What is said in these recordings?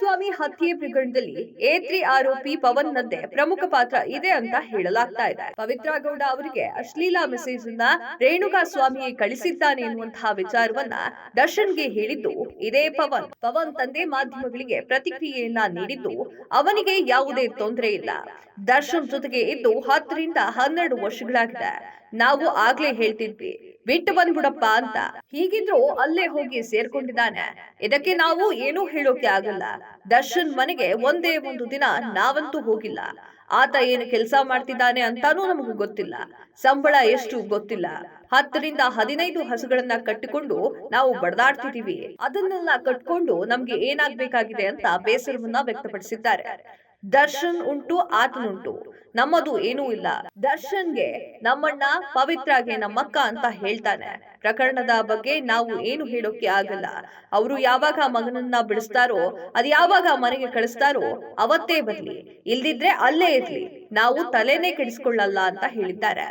ಸ್ವಾಮಿ ಹತ್ಯೆ ಪ್ರಕರಣದಲ್ಲಿ A3 ಆರೋಪಿ ಪವನ್ ನದ್ದೆ ಪ್ರಮುಖ ಪಾತ್ರ ಇದೆ ಅಂತ ಹೇಳಲಾಗ್ತಾ ಇದೆ. ಪವಿತ್ರ ಗೌಡ ಅವರಿಗೆ ಅಶ್ಲೀಲ ಮೆಸೇಜ್ ಅನ್ನ ರೇಣುಕಾ ಸ್ವಾಮಿಯೇ ಕಳಿಸಿದ್ದಾನೆ ಎನ್ನುವಂತಹ ವಿಚಾರವನ್ನ ದರ್ಶನ್ಗೆ ಹೇಳಿದ್ದು ಇದೇ ಪವನ್ ತಂದೆ ಮಾಧ್ಯಮಗಳಿಗೆ ಪ್ರತಿಕ್ರಿಯೆಯನ್ನ ನೀಡಿದ್ದು ಅವನಿಗೆ ಯಾವುದೇ ತೊಂದರೆ ಇಲ್ಲ. ದರ್ಶನ್ ಜೊತೆಗೆ ಇದ್ದು 10 ರಿಂದ 12 ವರ್ಷಗಳಾಗಿದೆ. ನಾವು ಆಗ್ಲೇ ಹೇಳ್ತಿದ್ವಿ ಬಿಟ್ಟು ಬಂದ್ಬಿಡಪ್ಪ ಅಂತ. ಹೀಗಿದ್ರು ಅಲ್ಲೇ ಹೋಗಿ ಸೇರ್ಕೊಂಡಿದ್ದಾನೆ. ಇದಕ್ಕೆ ನಾವು ಏನೂ ಹೇಳೋಕೆ ಆಗಲ್ಲ. ದರ್ಶನ್ ಮನೆಗೆ ಒಂದೇ ಒಂದು ದಿನ ನಾವಂತೂ ಹೋಗಿಲ್ಲ. ಆತ ಏನು ಕೆಲಸ ಮಾಡ್ತಿದ್ದಾನೆ ಅಂತಾನೂ ನಮಗೂ ಗೊತ್ತಿಲ್ಲ. ಸಂಬಳ ಎಷ್ಟು ಗೊತ್ತಿಲ್ಲ. 10 ರಿಂದ 15 ಹಸುಗಳನ್ನ ಕಟ್ಟಿಕೊಂಡು ನಾವು ಬಡದಾಡ್ತಿದೀವಿ. ಅದನ್ನೆಲ್ಲ ಕಟ್ಕೊಂಡು ನಮ್ಗೆ ಏನಾಗ್ಬೇಕಾಗಿದೆ ಅಂತ ಬೇಸರವನ್ನ ವ್ಯಕ್ತಪಡಿಸಿದ್ದಾರೆ. ದರ್ಶನ್ ಉಂಟು ಆತನುಂಟು, ನಮ್ಮದು ಏನೂ ಇಲ್ಲ. ದರ್ಶನ್ಗೆ ನಮ್ಮಣ್ಣ, ಪವಿತ್ರಾಗೆ ನಮ್ಮಕ್ಕ ಅಂತ ಹೇಳ್ತಾನೆ. ಪ್ರಕರಣದ ಬಗ್ಗೆ ನಾವು ಏನು ಹೇಳೋಕೆ ಆಗಲ್ಲ. ಅವರು ಯಾವಾಗ ಮಗನನ್ನ ಬಿಡಿಸ್ತಾರೋ, ಅದ್ ಯಾವಾಗ ಮನೆಗೆ ಕಳಿಸ್ತಾರೋ ಅವತ್ತೇ ಬರ್ಲಿ, ಇಲ್ದಿದ್ರೆ ಅಲ್ಲೇ ಇರ್ಲಿ, ನಾವು ತಲೆನೇ ಕೆಡಿಸ್ಕೊಳ್ಳಲ್ಲ ಅಂತ ಹೇಳಿದ್ದಾರೆ.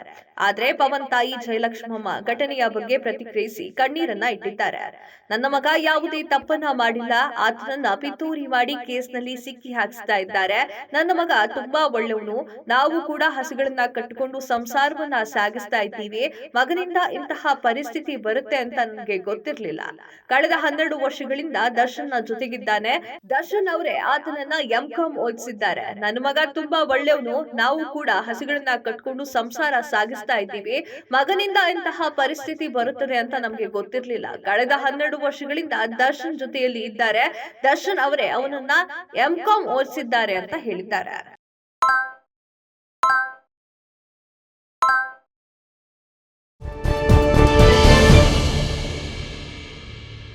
ಆದ್ರೆ ಪವನ್ ತಾಯಿ ಜಯಲಕ್ಷ್ಮಮ್ಮ ಘಟನೆಯ ಬಗ್ಗೆ ಪ್ರತಿಕ್ರಿಯಿಸಿ ಕಣ್ಣೀರನ್ನ ಇಟ್ಟಿದ್ದಾರೆ. ನನ್ನ ಮಗ ಯಾವುದೇ ತಪ್ಪನ್ನ ಮಾಡಿಲ್ಲ. ಆತನನ್ನ ಪಿತೂರಿ ಮಾಡಿ ಕೇಸ್ನಲ್ಲಿ ಸಿಕ್ಕಿ ಹಾಕಿಸ್ತಾ ಇದ್ದಾರೆ. ನನ್ನ ಮಗ ತುಂಬಾ ಒಳ್ಳೆಯವನು. ನಾವು ಕೂಡ ಹಸುಗಳನ್ನ ಕಟ್ಟಿಕೊಂಡು ಸಂಸಾರವನ್ನ ಸಾಗಿಸ್ತಾ ಇದ್ದೀವಿ. ಮಗನಿಂದ ಇಂತಹ ಪರಿಸ್ಥಿತಿ ಬರುತ್ತೆ ಅಂತ ನನಗೆ ಗೊತ್ತಿರ್ಲಿಲ್ಲ. ಕಳೆದ 12 ವರ್ಷಗಳಿಂದ ದರ್ಶನ್ ಜೊತೆಗಿದ್ದಾನೆ. ದರ್ಶನ್ ಅವರೇ ಆತನನ್ನ M.Com ಓದಿಸಿದ್ದಾರೆ. ನನ್ನ ಮಗ ತುಂಬಾ ಒಳ್ಳೆಯವನು. ನಾವು ಕೂಡ ಹಸುಗಳನ್ನ ಕಟ್ಕೊಂಡು ಸಂಸಾರ ಸಾಗಿಸ್ತಾ ಇದ್ದೀವಿ. ಮಗನಿಂದ ಇಂತಹ ಪರಿಸ್ಥಿತಿ ಬರುತ್ತದೆ ಅಂತ ನಮ್ಗೆ ಗೊತ್ತಿರ್ಲಿಲ್ಲ. ಕಳೆದ 12 ವರ್ಷಗಳಿಂದ ದರ್ಶನ್ ಜೊತೆಯಲ್ಲಿ ಇದ್ದಾರೆ. ದರ್ಶನ್ ಅವರೇ ಅವನನ್ನ M.Com ಓದಿಸಿದ್ದಾರೆ ಅಂತ ಹೇಳಿದ್ದಾರೆ.